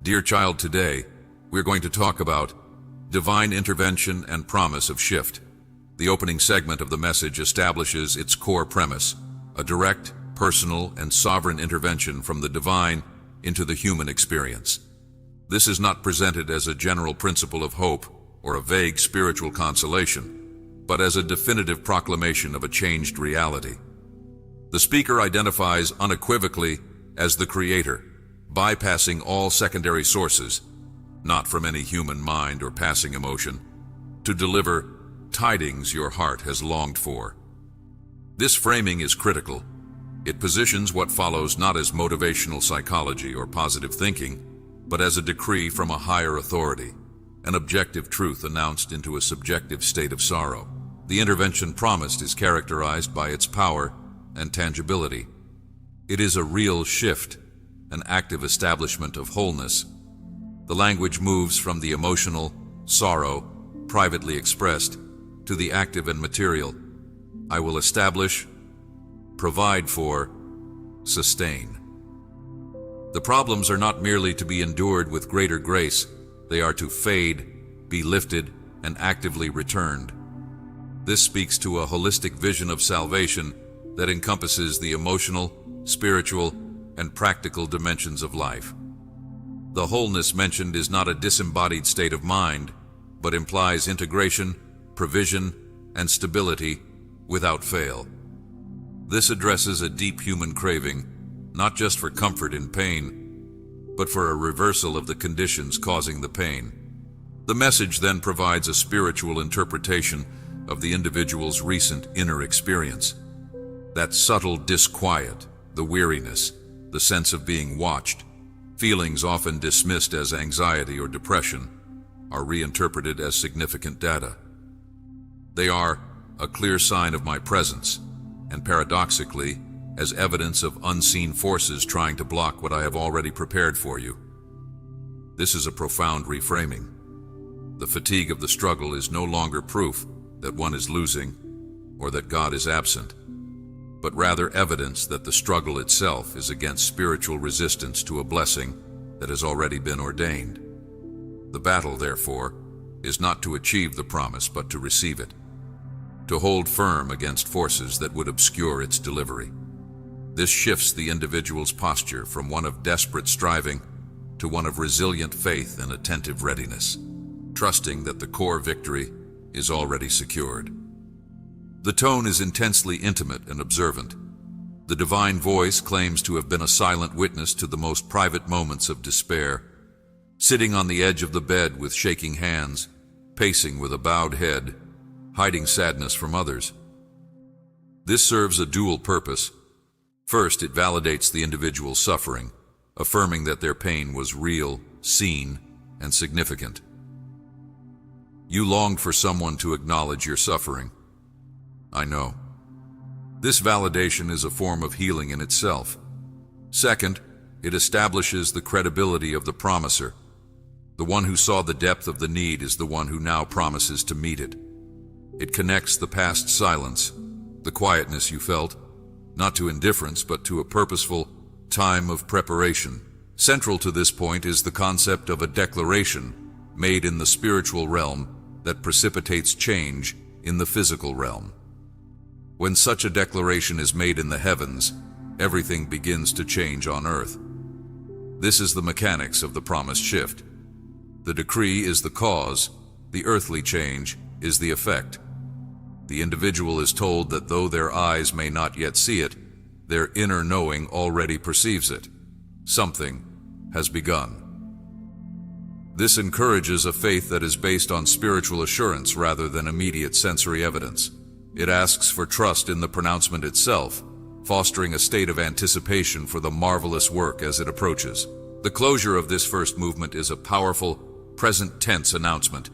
Dear child, today, we're going to talk about divine intervention and promise of shift. The opening segment of the message establishes its core premise, a direct, personal, and sovereign intervention from the divine into the human experience. This is not presented as a general principle of hope or a vague spiritual consolation, but as a definitive proclamation of a changed reality. The speaker identifies unequivocally as the Creator, bypassing all secondary sources, not from any human mind or passing emotion, to deliver tidings your heart has longed for. This framing is critical. It positions what follows not as motivational psychology or positive thinking, but as a decree from a higher authority, an objective truth announced into a subjective state of sorrow. The intervention promised is characterized by its power and tangibility. It is a real shift, an active establishment of wholeness. The language moves from the emotional, sorrow, privately expressed, to the active and material. I will establish, provide for, sustain. The problems are not merely to be endured with greater grace, they are to fade, be lifted, and actively returned. This speaks to a holistic vision of salvation that encompasses the emotional, spiritual, and practical dimensions of life. The wholeness mentioned is not a disembodied state of mind, but implies integration, provision, and stability without fail. This addresses a deep human craving, not just for comfort in pain, but for a reversal of the conditions causing the pain. The message then provides a spiritual interpretation of the individual's recent inner experience. That subtle disquiet, the weariness, the sense of being watched, feelings often dismissed as anxiety or depression, are reinterpreted as significant data. They are a clear sign of my presence, and paradoxically, as evidence of unseen forces trying to block what I have already prepared for you. This is a profound reframing. The fatigue of the struggle is no longer proof that one is losing or that God is absent, but rather evidence that the struggle itself is against spiritual resistance to a blessing that has already been ordained. The battle, therefore, is not to achieve the promise but to receive it, to hold firm against forces that would obscure its delivery. This shifts the individual's posture from one of desperate striving to one of resilient faith and attentive readiness, trusting that the core victory is already secured. The tone is intensely intimate and observant. The divine voice claims to have been a silent witness to the most private moments of despair, sitting on the edge of the bed with shaking hands, pacing with a bowed head, hiding sadness from others. This serves a dual purpose. First, it validates the individual's suffering, affirming that their pain was real, seen, and significant. You longed for someone to acknowledge your suffering. I know. This validation is a form of healing in itself. Second, it establishes the credibility of the promiser. The one who saw the depth of the need is the one who now promises to meet it. It connects the past silence, the quietness you felt, not to indifference but to a purposeful time of preparation. Central to this point is the concept of a declaration made in the spiritual realm that precipitates change in the physical realm. When such a declaration is made in the heavens, everything begins to change on earth. This is the mechanics of the promised shift. The decree is the cause, the earthly change is the effect. The individual is told that though their eyes may not yet see it, their inner knowing already perceives it. Something has begun. This encourages a faith that is based on spiritual assurance rather than immediate sensory evidence. It asks for trust in the pronouncement itself, fostering a state of anticipation for the marvelous work as it approaches. The closure of this first movement is a powerful, present-tense announcement.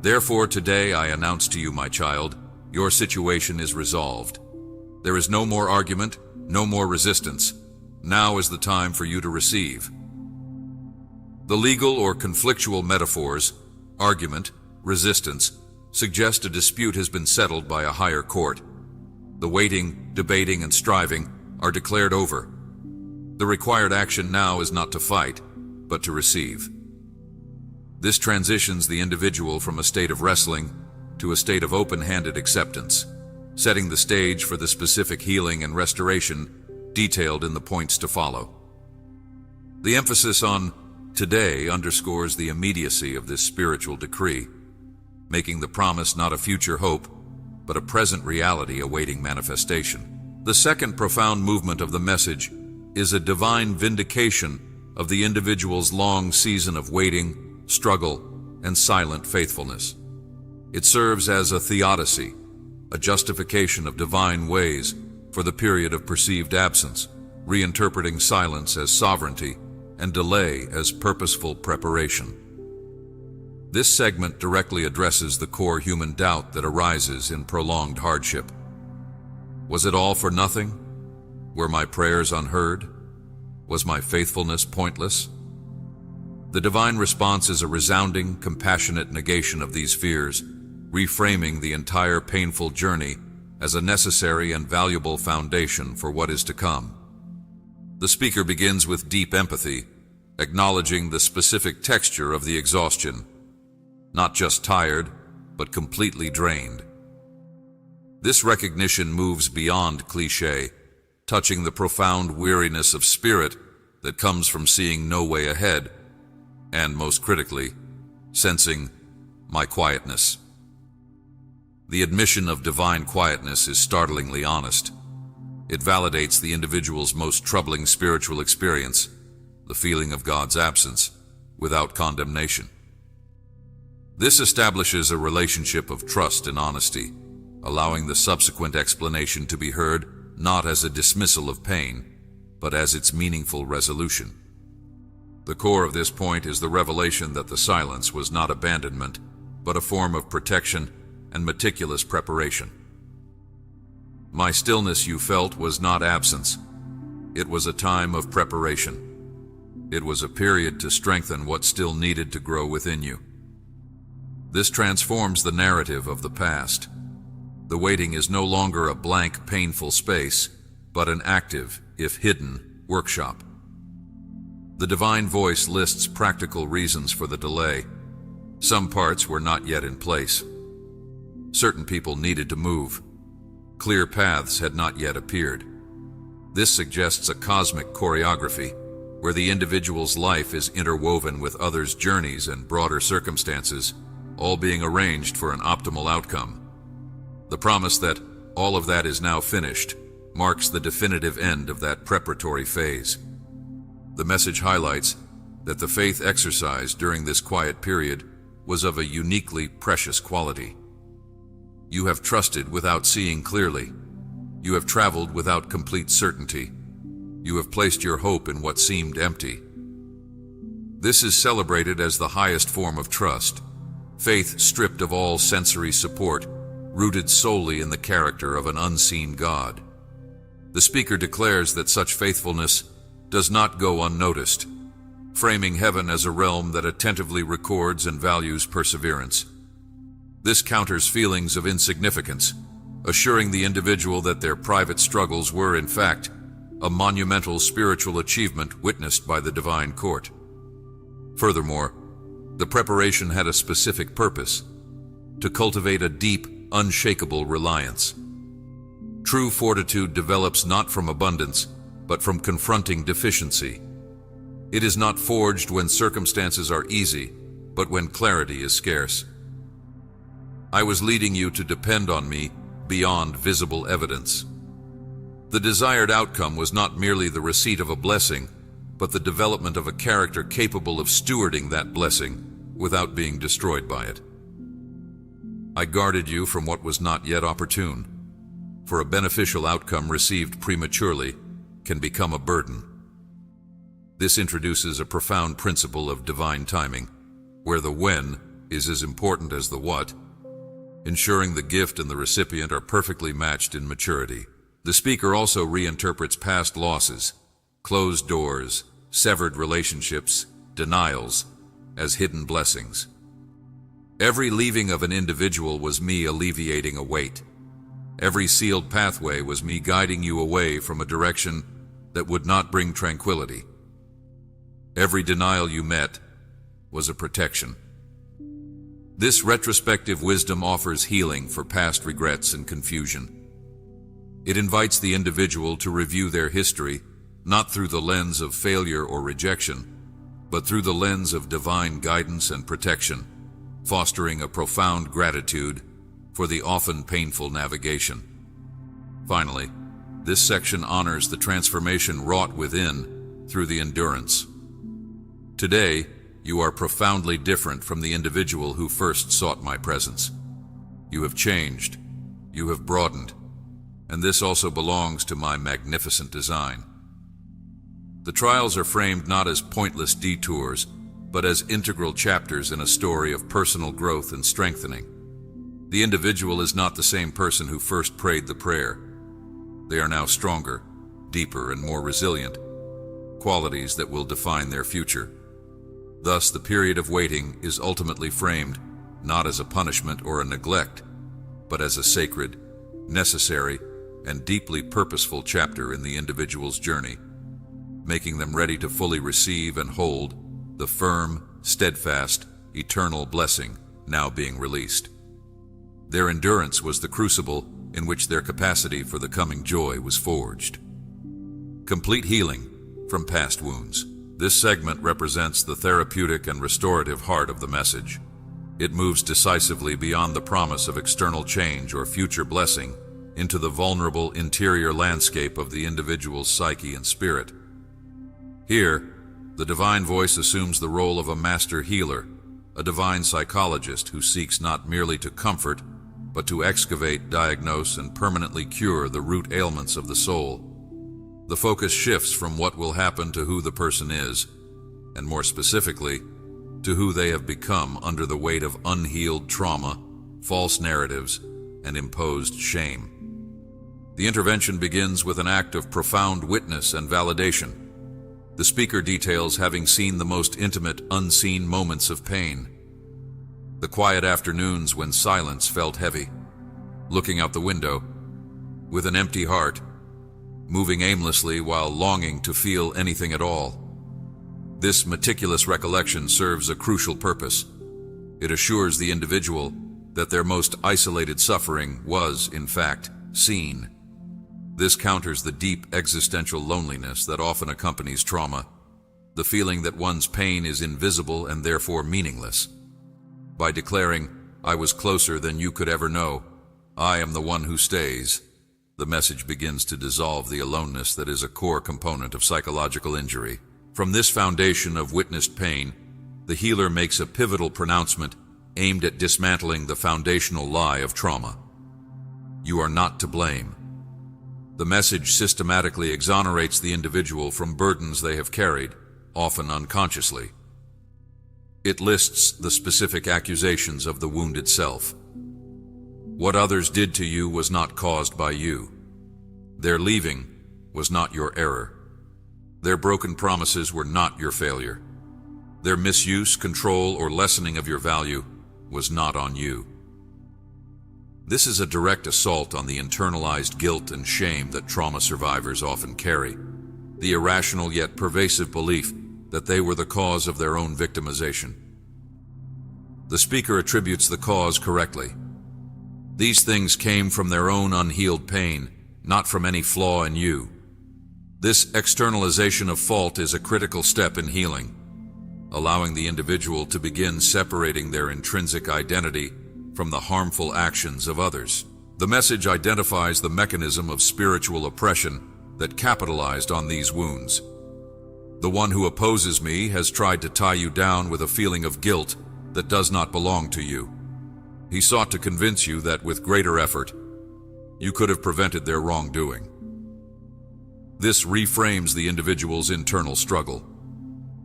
Therefore, today I announce to you, my child, your situation is resolved. There is no more argument, no more resistance. Now is the time for you to receive. The legal or conflictual metaphors, argument, resistance, suggest a dispute has been settled by a higher court. The waiting, debating, and striving are declared over. The required action now is not to fight, but to receive. This transitions the individual from a state of wrestling to a state of open-handed acceptance, setting the stage for the specific healing and restoration detailed in the points to follow. The emphasis on today underscores the immediacy of this spiritual decree, making the promise not a future hope, but a present reality awaiting manifestation. The second profound movement of the message is a divine vindication of the individual's long season of waiting, struggle, and silent faithfulness. It serves as a theodicy, a justification of divine ways for the period of perceived absence, reinterpreting silence as sovereignty and delay as purposeful preparation. This segment directly addresses the core human doubt that arises in prolonged hardship. Was it all for nothing? Were my prayers unheard? Was my faithfulness pointless? The divine response is a resounding, compassionate negation of these fears, reframing the entire painful journey as a necessary and valuable foundation for what is to come. The speaker begins with deep empathy, acknowledging the specific texture of the exhaustion, not just tired, but completely drained. This recognition moves beyond cliché, touching the profound weariness of spirit that comes from seeing no way ahead, and most critically, sensing my quietness. The admission of divine quietness is startlingly honest. It validates the individual's most troubling spiritual experience, the feeling of God's absence, without condemnation. This establishes a relationship of trust and honesty, allowing the subsequent explanation to be heard not as a dismissal of pain, but as its meaningful resolution. The core of this point is the revelation that the silence was not abandonment, but a form of protection and meticulous preparation. My stillness, you felt, was not absence. It was a time of preparation. It was a period to strengthen what still needed to grow within you. This transforms the narrative of the past. The waiting is no longer a blank, painful space, but an active, if hidden, workshop. The divine voice lists practical reasons for the delay. Some parts were not yet in place. Certain people needed to move. Clear paths had not yet appeared. This suggests a cosmic choreography, where the individual's life is interwoven with others' journeys and broader circumstances, all being arranged for an optimal outcome. The promise that all of that is now finished marks the definitive end of that preparatory phase. The message highlights that the faith exercised during this quiet period was of a uniquely precious quality. You have trusted without seeing clearly. You have traveled without complete certainty. You have placed your hope in what seemed empty. This is celebrated as the highest form of trust, faith stripped of all sensory support, rooted solely in the character of an unseen God. The speaker declares that such faithfulness does not go unnoticed, framing heaven as a realm that attentively records and values perseverance. This counters feelings of insignificance, assuring the individual that their private struggles were, in fact, a monumental spiritual achievement witnessed by the divine court. Furthermore, the preparation had a specific purpose: to cultivate a deep, unshakable reliance. True fortitude develops not from abundance, but from confronting deficiency. It is not forged when circumstances are easy, but when clarity is scarce. I was leading you to depend on me beyond visible evidence. The desired outcome was not merely the receipt of a blessing, but the development of a character capable of stewarding that blessing without being destroyed by it. I guarded you from what was not yet opportune, for a beneficial outcome received prematurely can become a burden. This introduces a profound principle of divine timing, where the when is as important as the what, ensuring the gift and the recipient are perfectly matched in maturity. The speaker also reinterprets past losses, closed doors, severed relationships, denials, as hidden blessings. Every leaving of an individual was me alleviating a weight. Every sealed pathway was me guiding you away from a direction that would not bring tranquility. Every denial you met was a protection. This retrospective wisdom offers healing for past regrets and confusion. It invites the individual to review their history, not through the lens of failure or rejection, but through the lens of divine guidance and protection, fostering a profound gratitude for the often painful navigation. Finally, this section honors the transformation wrought within through the endurance. Today, you are profoundly different from the individual who first sought my presence. You have changed, you have broadened, and this also belongs to my magnificent design. The trials are framed not as pointless detours, but as integral chapters in a story of personal growth and strengthening. The individual is not the same person who first prayed the prayer. They are now stronger, deeper, and more resilient, qualities that will define their future. Thus, the period of waiting is ultimately framed not as a punishment or a neglect, but as a sacred, necessary, and deeply purposeful chapter in the individual's journey, making them ready to fully receive and hold the firm, steadfast, eternal blessing now being released. Their endurance was the crucible in which their capacity for the coming joy was forged. Complete healing from past wounds. This segment represents the therapeutic and restorative heart of the message. It moves decisively beyond the promise of external change or future blessing into the vulnerable interior landscape of the individual's psyche and spirit. Here, the divine voice assumes the role of a master healer, a divine psychologist who seeks not merely to comfort, but to excavate, diagnose, and permanently cure the root ailments of the soul. The focus shifts from what will happen to who the person is, and more specifically, to who they have become under the weight of unhealed trauma, false narratives, and imposed shame. The intervention begins with an act of profound witness and validation. The speaker details having seen the most intimate, unseen moments of pain. The quiet afternoons when silence felt heavy, looking out the window, with an empty heart, moving aimlessly while longing to feel anything at all. This meticulous recollection serves a crucial purpose. It assures the individual that their most isolated suffering was, in fact, seen. This counters the deep existential loneliness that often accompanies trauma, the feeling that one's pain is invisible and therefore meaningless. By declaring, "I was closer than you could ever know, I am the one who stays," the message begins to dissolve the aloneness that is a core component of psychological injury. From this foundation of witnessed pain, the healer makes a pivotal pronouncement aimed at dismantling the foundational lie of trauma. You are not to blame. The message systematically exonerates the individual from burdens they have carried, often unconsciously. It lists the specific accusations of the wounded self. What others did to you was not caused by you. Their leaving was not your error. Their broken promises were not your failure. Their misuse, control, or lessening of your value was not on you. This is a direct assault on the internalized guilt and shame that trauma survivors often carry, the irrational yet pervasive belief that they were the cause of their own victimization. The speaker attributes the cause correctly. These things came from their own unhealed pain, not from any flaw in you. This externalization of fault is a critical step in healing, allowing the individual to begin separating their intrinsic identity from the harmful actions of others. The message identifies the mechanism of spiritual oppression that capitalized on these wounds. The one who opposes me has tried to tie you down with a feeling of guilt that does not belong to you. He sought to convince you that with greater effort, you could have prevented their wrongdoing. This reframes the individual's internal struggle.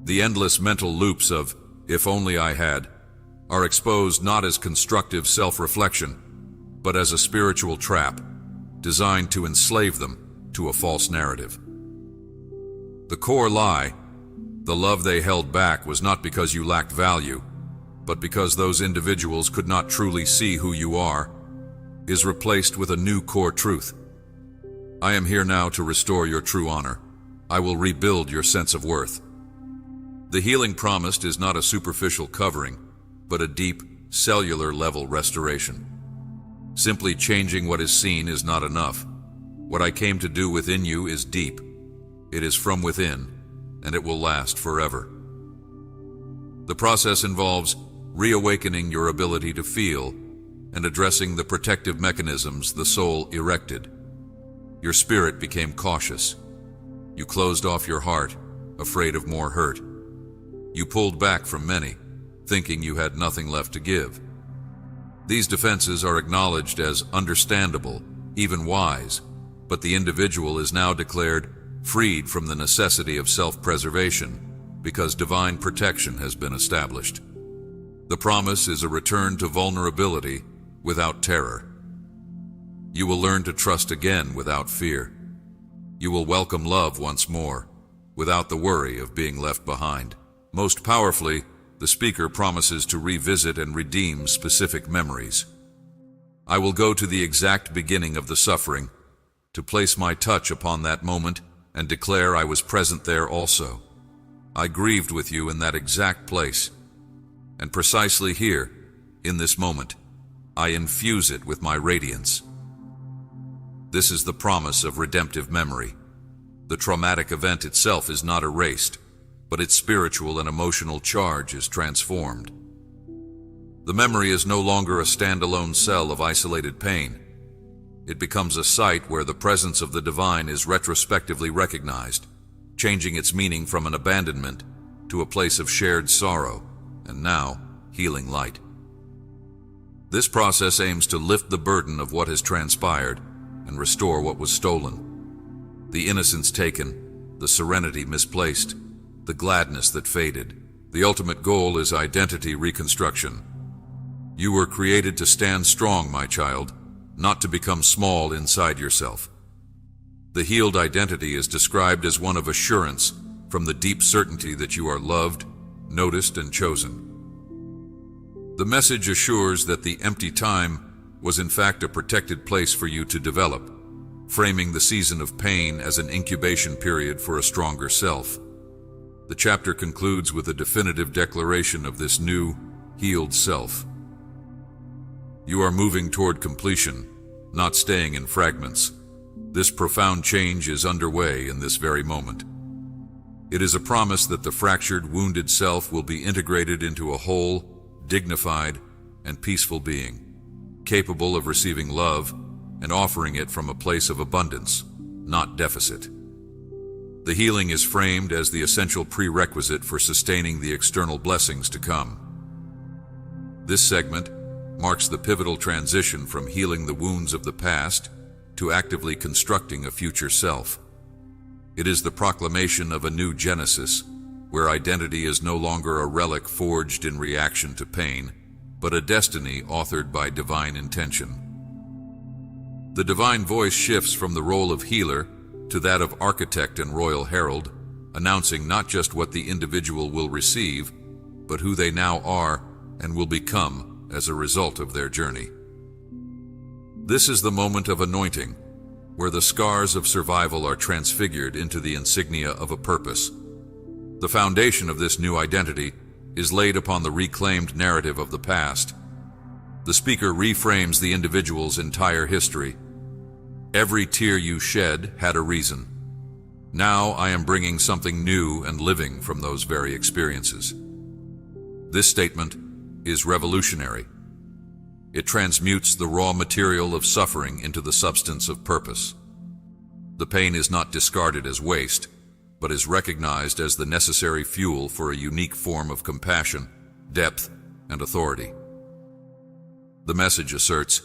The endless mental loops of, "if only I had," are exposed not as constructive self-reflection, but as a spiritual trap designed to enslave them to a false narrative. The core lie, the love they held back, was not because you lacked value, but because those individuals could not truly see who you are, is replaced with a new core truth. I am here now to restore your true honor. I will rebuild your sense of worth. The healing promised is not a superficial covering, but a deep, cellular-level restoration. Simply changing what is seen is not enough. What I came to do within you is deep. It is from within, and it will last forever. The process involves reawakening your ability to feel and addressing the protective mechanisms the soul erected. Your spirit became cautious. You closed off your heart, afraid of more hurt. You pulled back from many, thinking you had nothing left to give. These defenses are acknowledged as understandable, even wise, but the individual is now declared freed from the necessity of self-preservation because divine protection has been established. The promise is a return to vulnerability without terror. You will learn to trust again without fear. You will welcome love once more, without the worry of being left behind. Most powerfully, the speaker promises to revisit and redeem specific memories. I will go to the exact beginning of the suffering, to place my touch upon that moment and declare I was present there also. I grieved with you in that exact place. And precisely here, in this moment, I infuse it with my radiance. This is the promise of redemptive memory. The traumatic event itself is not erased, but its spiritual and emotional charge is transformed. The memory is no longer a standalone cell of isolated pain. It becomes a site where the presence of the divine is retrospectively recognized, changing its meaning from an abandonment to a place of shared sorrow, and now healing light. This process aims to lift the burden of what has transpired and restore what was stolen. The innocence taken, the serenity misplaced, the gladness that faded. The ultimate goal is identity reconstruction. You were created to stand strong, my child, not to become small inside yourself. The healed identity is described as one of assurance from the deep certainty that you are loved, noticed, and chosen. The message assures that the empty time was in fact a protected place for you to develop, framing the season of pain as an incubation period for a stronger self. The chapter concludes with a definitive declaration of this new, healed self. You are moving toward completion, not staying in fragments. This profound change is underway in this very moment. It is a promise that the fractured, wounded self will be integrated into a whole, dignified, and peaceful being, capable of receiving love and offering it from a place of abundance, not deficit. The healing is framed as the essential prerequisite for sustaining the external blessings to come. This segment marks the pivotal transition from healing the wounds of the past to actively constructing a future self. It is the proclamation of a new genesis, where identity is no longer a relic forged in reaction to pain, but a destiny authored by divine intention. The divine voice shifts from the role of healer to that of architect and royal herald, announcing not just what the individual will receive, but who they now are and will become as a result of their journey. This is the moment of anointing, where the scars of survival are transfigured into the insignia of a purpose. The foundation of this new identity is laid upon the reclaimed narrative of the past. The speaker reframes the individual's entire history. Every tear you shed had a reason. Now I am bringing something new and living from those very experiences. This statement is revolutionary. It transmutes the raw material of suffering into the substance of purpose. The pain is not discarded as waste, but is recognized as the necessary fuel for a unique form of compassion, depth, and authority. The message asserts,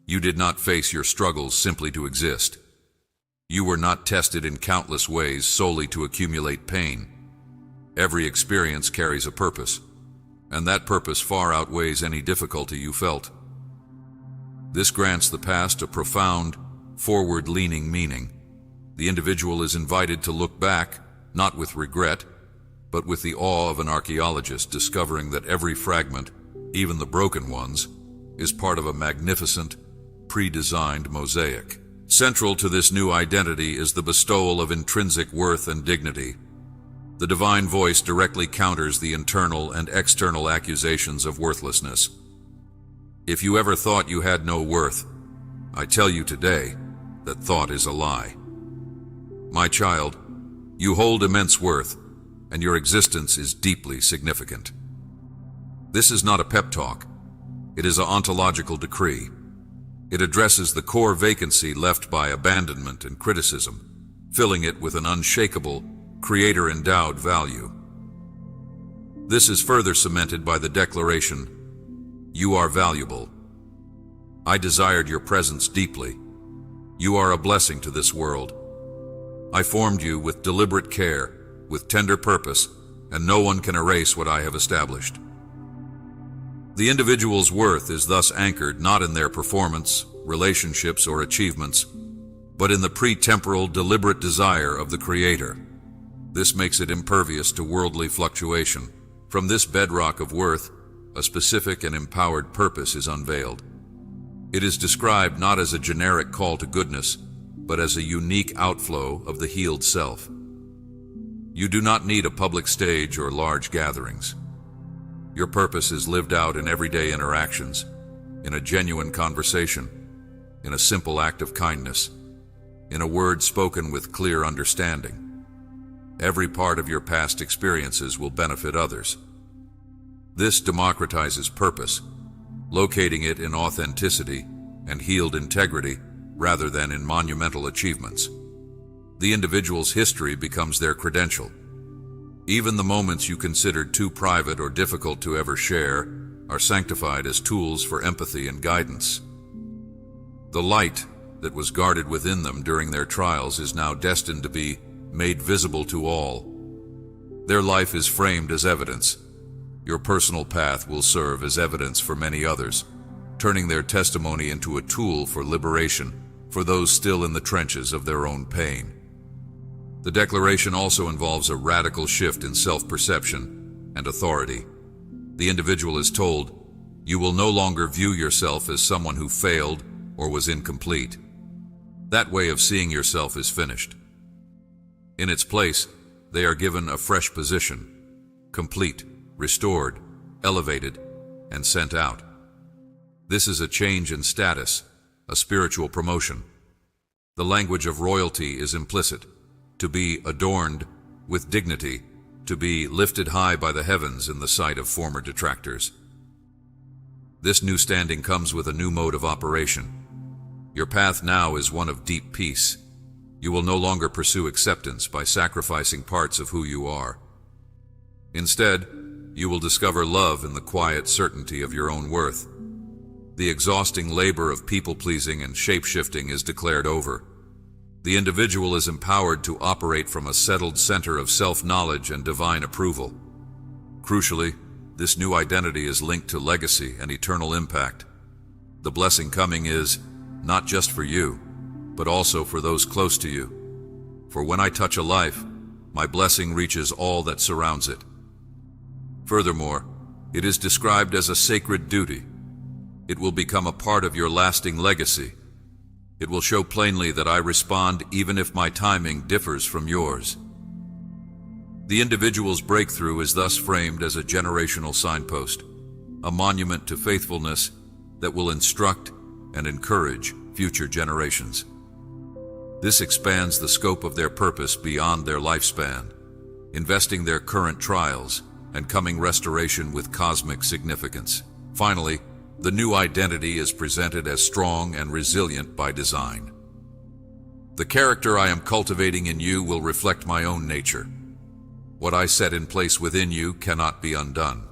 you did not face your struggles simply to exist. You were not tested in countless ways solely to accumulate pain. Every experience carries a purpose, and that purpose far outweighs any difficulty you felt. This grants the past a profound, forward-leaning meaning. The individual is invited to look back, not with regret, but with the awe of an archaeologist discovering that every fragment, even the broken ones, is part of a magnificent, pre-designed mosaic. Central to this new identity is the bestowal of intrinsic worth and dignity. The divine voice directly counters the internal and external accusations of worthlessness. If you ever thought you had no worth, I tell you today that thought is a lie. My child, you hold immense worth, and your existence is deeply significant. This is not a pep talk. It is an ontological decree. It addresses the core vacancy left by abandonment and criticism, filling it with an unshakable, creator-endowed value. This is further cemented by the declaration, "You are valuable. I desired your presence deeply. You are a blessing to this world. I formed you with deliberate care, with tender purpose, and no one can erase what I have established." The individual's worth is thus anchored not in their performance, relationships, or achievements, but in the pre-temporal, deliberate desire of the Creator. This makes it impervious to worldly fluctuation. From this bedrock of worth, a specific and empowered purpose is unveiled. It is described not as a generic call to goodness, but as a unique outflow of the healed self. You do not need a public stage or large gatherings. Your purpose is lived out in everyday interactions, in a genuine conversation, in a simple act of kindness, in a word spoken with clear understanding. Every part of your past experiences will benefit others. This democratizes purpose, locating it in authenticity and healed integrity rather than in monumental achievements. The individual's history becomes their credential. Even the moments you considered too private or difficult to ever share are sanctified as tools for empathy and guidance. The light that was guarded within them during their trials is now destined to be made visible to all. Their life is framed as evidence. Your personal path will serve as evidence for many others, turning their testimony into a tool for liberation for those still in the trenches of their own pain. The declaration also involves a radical shift in self-perception and authority. The individual is told, "You will no longer view yourself as someone who failed or was incomplete. That way of seeing yourself is finished." In its place, they are given a fresh position, complete, restored, elevated, and sent out. This is a change in status, a spiritual promotion. The language of royalty is implicit, to be adorned with dignity, to be lifted high by the heavens in the sight of former detractors. This new standing comes with a new mode of operation. Your path now is one of deep peace. You will no longer pursue acceptance by sacrificing parts of who you are. Instead, you will discover love in the quiet certainty of your own worth. The exhausting labor of people-pleasing and shape-shifting is declared over. The individual is empowered to operate from a settled center of self-knowledge and divine approval. Crucially, this new identity is linked to legacy and eternal impact. The blessing coming is not just for you, but also for those close to you. For when I touch a life, my blessing reaches all that surrounds it. Furthermore, it is described as a sacred duty. It will become a part of your lasting legacy. It will show plainly that I respond even if my timing differs from yours. The individual's breakthrough is thus framed as a generational signpost, a monument to faithfulness that will instruct and encourage future generations. This expands the scope of their purpose beyond their lifespan, investing their current trials and coming restoration with cosmic significance. Finally, the new identity is presented as strong and resilient by design. The character I am cultivating in you will reflect my own nature. What I set in place within you cannot be undone.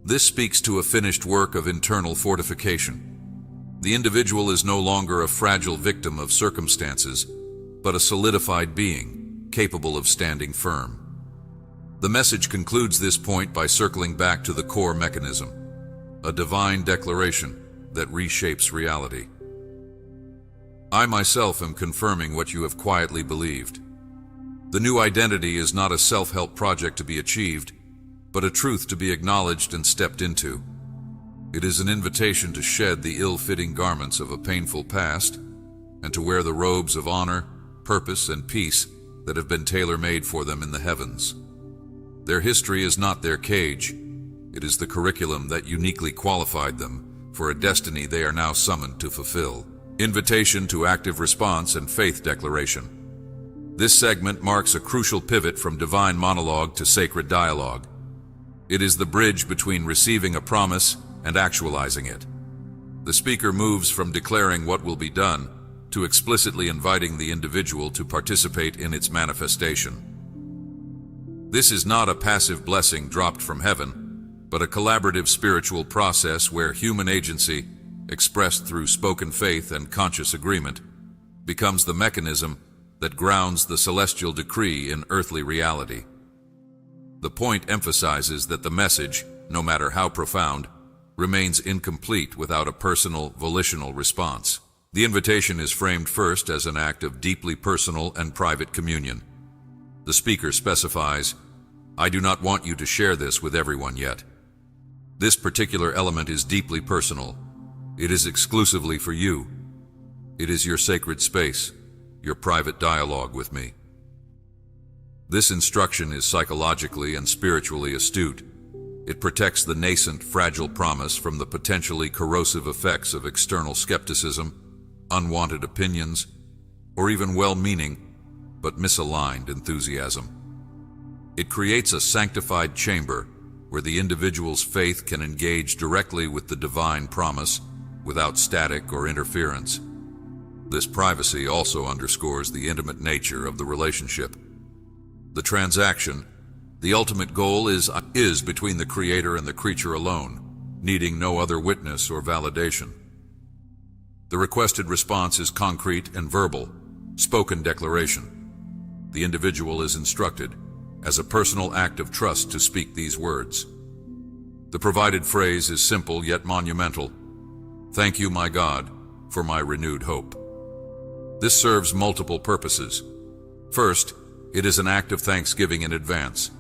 This speaks to a finished work of internal fortification. The individual is no longer a fragile victim of circumstances, but a solidified being, capable of standing firm. The message concludes this point by circling back to the core mechanism, a divine declaration that reshapes reality. I myself am confirming what you have quietly believed. The new identity is not a self-help project to be achieved, but a truth to be acknowledged and stepped into. It is an invitation to shed the ill-fitting garments of a painful past and to wear the robes of honor, purpose, and peace that have been tailor-made for them in the heavens. Their history is not their cage. It is the curriculum that uniquely qualified them for a destiny they are now summoned to fulfill. Invitation to active response and faith declaration. This segment marks a crucial pivot from divine monologue to sacred dialogue. It is the bridge between receiving a promise and actualizing it. The speaker moves from declaring what will be done to explicitly inviting the individual to participate in its manifestation. This is not a passive blessing dropped from heaven, but a collaborative spiritual process where human agency, expressed through spoken faith and conscious agreement, becomes the mechanism that grounds the celestial decree in earthly reality. The point emphasizes that the message, no matter how profound, remains incomplete without a personal, volitional response. The invitation is framed first as an act of deeply personal and private communion. The speaker specifies, "I do not want you to share this with everyone yet. This particular element is deeply personal. It is exclusively for you. It is your sacred space, your private dialogue with me." This instruction is psychologically and spiritually astute. It protects the nascent, fragile promise from the potentially corrosive effects of external skepticism, unwanted opinions, or even well-meaning but misaligned enthusiasm. It creates a sanctified chamber where the individual's faith can engage directly with the divine promise without static or interference. This privacy also underscores the intimate nature of the relationship. The transaction, the ultimate goal, is between the creator and the creature alone, needing no other witness or validation. The requested response is concrete and verbal, spoken declaration. The individual is instructed, as a personal act of trust, to speak these words. The provided phrase is simple yet monumental. "Thank you, my God, for my renewed hope." This serves multiple purposes. First, it is an act of thanksgiving in advance,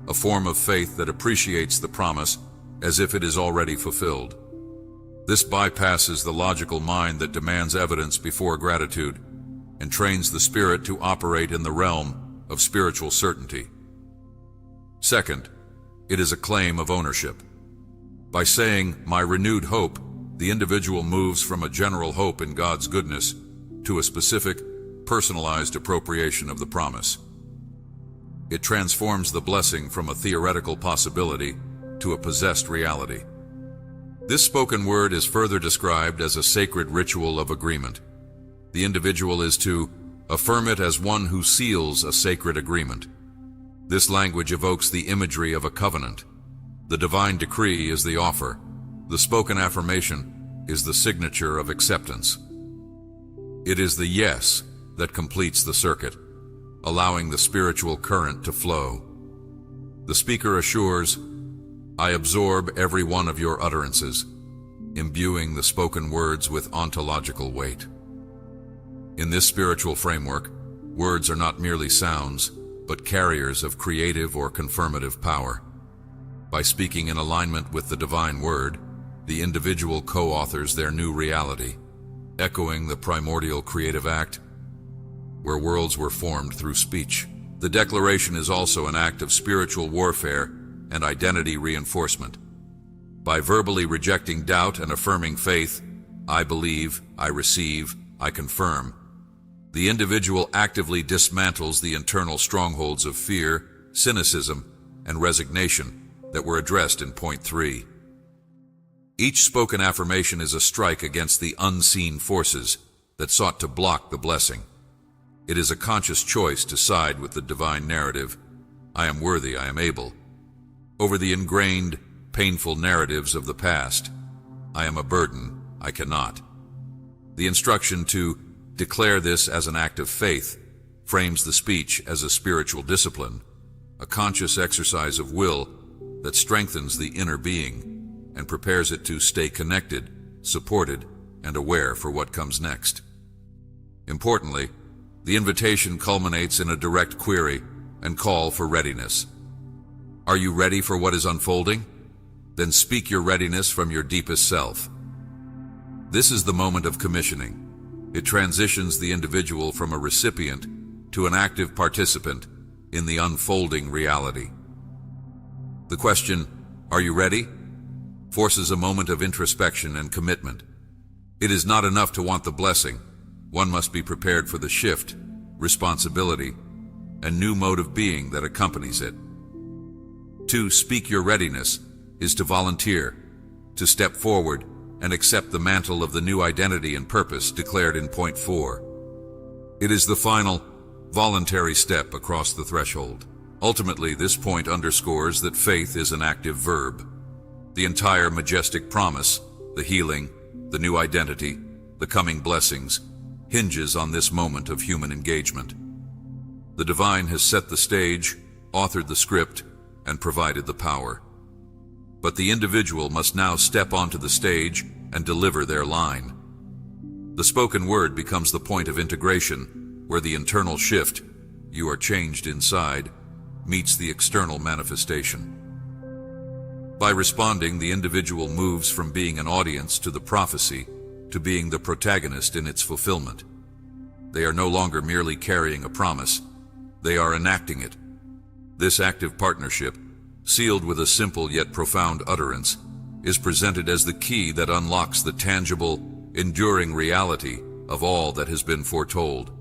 a form of faith that appreciates the promise as if it is already fulfilled. This bypasses the logical mind that demands evidence before gratitude and trains the spirit to operate in the realm of spiritual certainty. Second, it is a claim of ownership. By saying, "my renewed hope," the individual moves from a general hope in God's goodness to a specific, personalized appropriation of the promise. It transforms the blessing from a theoretical possibility to a possessed reality. This spoken word is further described as a sacred ritual of agreement. The individual is to affirm it as one who seals a sacred agreement. This language evokes the imagery of a covenant. The divine decree is the offer. The spoken affirmation is the signature of acceptance. It is the yes that completes the circuit, allowing the spiritual current to flow. The speaker assures, "I absorb every one of your utterances," imbuing the spoken words with ontological weight. In this spiritual framework, words are not merely sounds, but carriers of creative or confirmative power. By speaking in alignment with the divine word, the individual co-authors their new reality, echoing the primordial creative act where worlds were formed through speech. The declaration is also an act of spiritual warfare and identity reinforcement. By verbally rejecting doubt and affirming faith, "I believe, I receive, I confirm," the individual actively dismantles the internal strongholds of fear, cynicism, and resignation that were addressed in point 3. Each spoken affirmation is a strike against the unseen forces that sought to block the blessing. It is a conscious choice to side with the divine narrative, "I am worthy, I am able," over the ingrained, painful narratives of the past, "I am a burden, I cannot." The instruction to declare this as an act of faith frames the speech as a spiritual discipline, a conscious exercise of will that strengthens the inner being and prepares it to stay connected, supported, and aware for what comes next. Importantly, the invitation culminates in a direct query and call for readiness. Are you ready for what is unfolding? Then speak your readiness from your deepest self. This is the moment of commissioning. It transitions the individual from a recipient to an active participant in the unfolding reality. The question, "Are you ready?" forces a moment of introspection and commitment. It is not enough to want the blessing. One must be prepared for the shift, responsibility, and new mode of being that accompanies it. To speak your readiness is to volunteer, to step forward and accept the mantle of the new identity and purpose declared in point 4. It is the final, voluntary step across the threshold. Ultimately, this point underscores that faith is an active verb. The entire majestic promise, the healing, the new identity, the coming blessings, hinges on this moment of human engagement. The divine has set the stage, authored the script, and provided the power. But the individual must now step onto the stage and deliver their line. The spoken word becomes the point of integration, where the internal shift, "you are changed inside," meets the external manifestation. By responding, the individual moves from being an audience to the prophecy to being the protagonist in its fulfillment. They are no longer merely carrying a promise, they are enacting it. This active partnership, sealed with a simple yet profound utterance, is presented as the key that unlocks the tangible, enduring reality of all that has been foretold.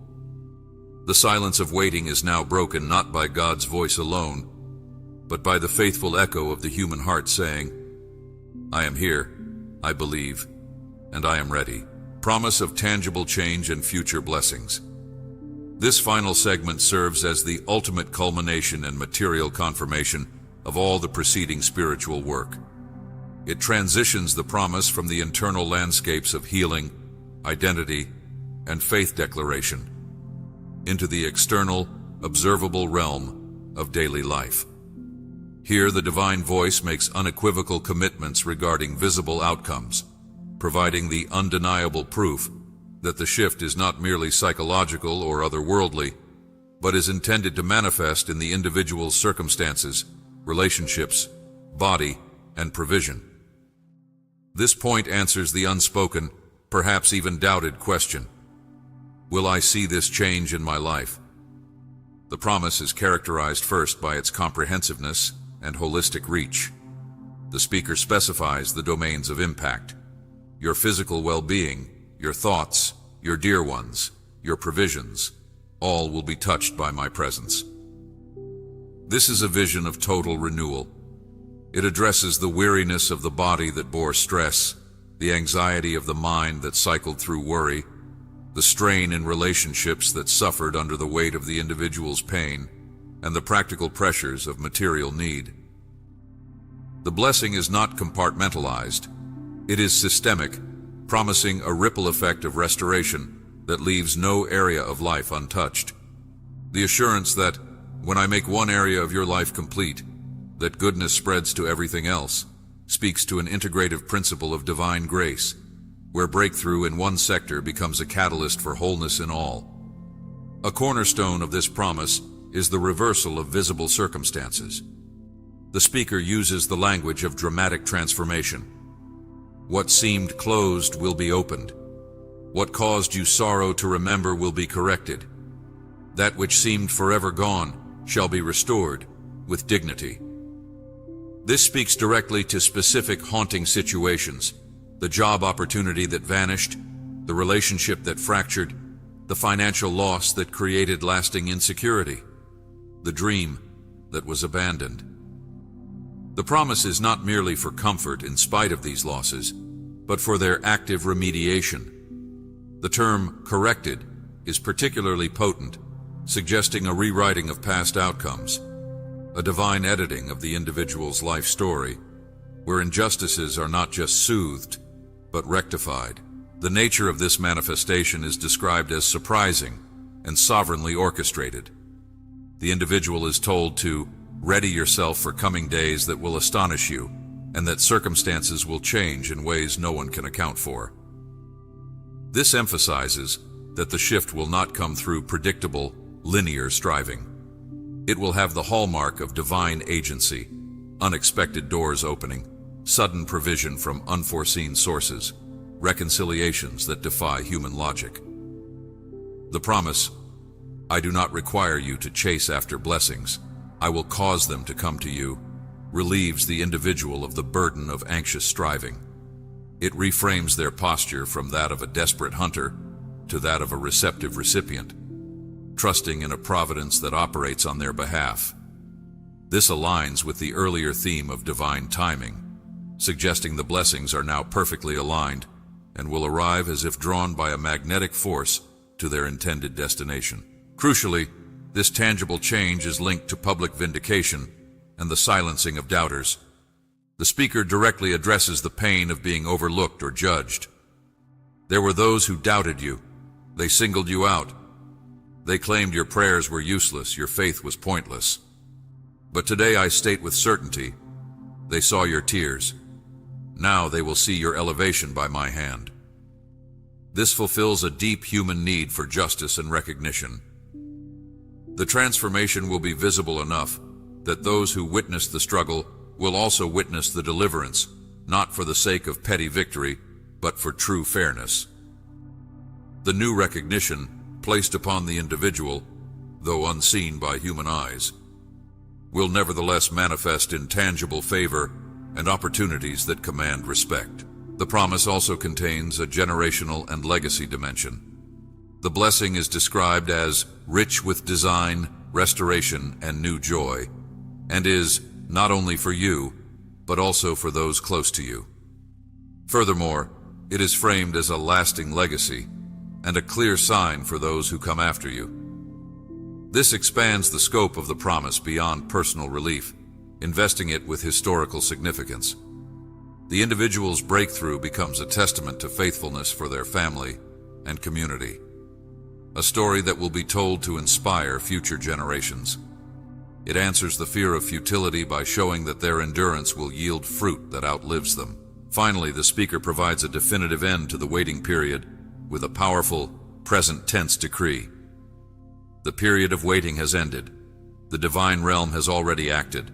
The silence of waiting is now broken not by God's voice alone, but by the faithful echo of the human heart saying, "I am here, I believe, and I am ready." Promise of tangible change and future blessings. This final segment serves as the ultimate culmination and material confirmation of all the preceding spiritual work. It transitions the promise from the internal landscapes of healing, identity, and faith declaration into the external, observable realm of daily life. Here, the divine voice makes unequivocal commitments regarding visible outcomes, providing the undeniable proof that the shift is not merely psychological or otherworldly, but is intended to manifest in the individual's circumstances, relationships, body, and provision. This point answers the unspoken, perhaps even doubted question, "Will I see this change in my life?" The promise is characterized first by its comprehensiveness and holistic reach. The speaker specifies the domains of impact: your physical well-being, your thoughts, your dear ones, your provisions, all will be touched by my presence. This is a vision of total renewal. It addresses the weariness of the body that bore stress, the anxiety of the mind that cycled through worry, the strain in relationships that suffered under the weight of the individual's pain, and the practical pressures of material need. The blessing is not compartmentalized. It is systemic, promising a ripple effect of restoration that leaves no area of life untouched. The assurance that, when I make one area of your life complete, that goodness spreads to everything else, speaks to an integrative principle of divine grace, where breakthrough in one sector becomes a catalyst for wholeness in all. A cornerstone of this promise is the reversal of visible circumstances. The speaker uses the language of dramatic transformation. What seemed closed will be opened. What caused you sorrow to remember will be corrected. That which seemed forever gone shall be restored with dignity. This speaks directly to specific haunting situations: the job opportunity that vanished, the relationship that fractured, the financial loss that created lasting insecurity, the dream that was abandoned. The promise is not merely for comfort in spite of these losses, but for their active remediation. The term "corrected" is particularly potent, suggesting a rewriting of past outcomes, a divine editing of the individual's life story, where injustices are not just soothed, but rectified. The nature of this manifestation is described as surprising and sovereignly orchestrated. The individual is told to ready yourself for coming days that will astonish you, and that circumstances will change in ways no one can account for. This emphasizes that the shift will not come through predictable, linear striving. It will have the hallmark of divine agency, unexpected doors opening, sudden provision from unforeseen sources, reconciliations that defy human logic. The promise, I do not require you to chase after blessings. I will cause them to come to you, relieves the individual of the burden of anxious striving. It reframes their posture from that of a desperate hunter to that of a receptive recipient, trusting in a providence that operates on their behalf. This aligns with the earlier theme of divine timing, suggesting the blessings are now perfectly aligned and will arrive as if drawn by a magnetic force to their intended destination. Crucially, this tangible change is linked to public vindication and the silencing of doubters. The speaker directly addresses the pain of being overlooked or judged. There were those who doubted you. They singled you out. They claimed your prayers were useless, your faith was pointless. But today I state with certainty, they saw your tears. Now they will see your elevation by my hand. This fulfills a deep human need for justice and recognition. The transformation will be visible enough that those who witness the struggle will also witness the deliverance, not for the sake of petty victory, but for true fairness. The new recognition, placed upon the individual, though unseen by human eyes, will nevertheless manifest in tangible favor and opportunities that command respect. The promise also contains a generational and legacy dimension. The blessing is described as rich with design, restoration, and new joy, and is not only for you, but also for those close to you. Furthermore, it is framed as a lasting legacy and a clear sign for those who come after you. This expands the scope of the promise beyond personal relief, investing it with historical significance. The individual's breakthrough becomes a testament to faithfulness for their family and community, a story that will be told to inspire future generations. It answers the fear of futility by showing that their endurance will yield fruit that outlives them. Finally, the speaker provides a definitive end to the waiting period with a powerful, present tense decree. The period of waiting has ended. The divine realm has already acted.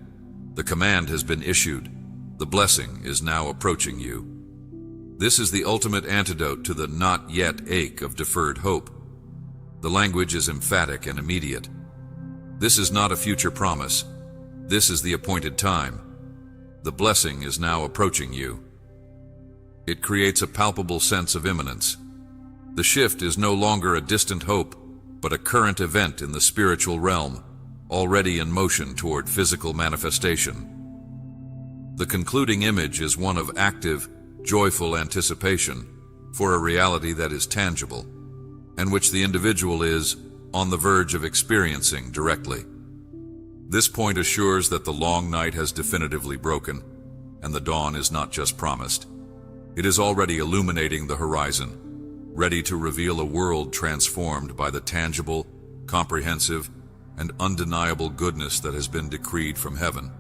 The command has been issued. The blessing is now approaching you. This is the ultimate antidote to the not yet ache of deferred hope. The language is emphatic and immediate. This is not a future promise. This is the appointed time. The blessing is now approaching you. It creates a palpable sense of imminence. The shift is no longer a distant hope, but a current event in the spiritual realm, already in motion toward physical manifestation. The concluding image is one of active, joyful anticipation for a reality that is tangible, and which the individual is on the verge of experiencing directly. This point assures that the long night has definitively broken, and the dawn is not just promised. It is already illuminating the horizon, ready to reveal a world transformed by the tangible, comprehensive, and undeniable goodness that has been decreed from heaven.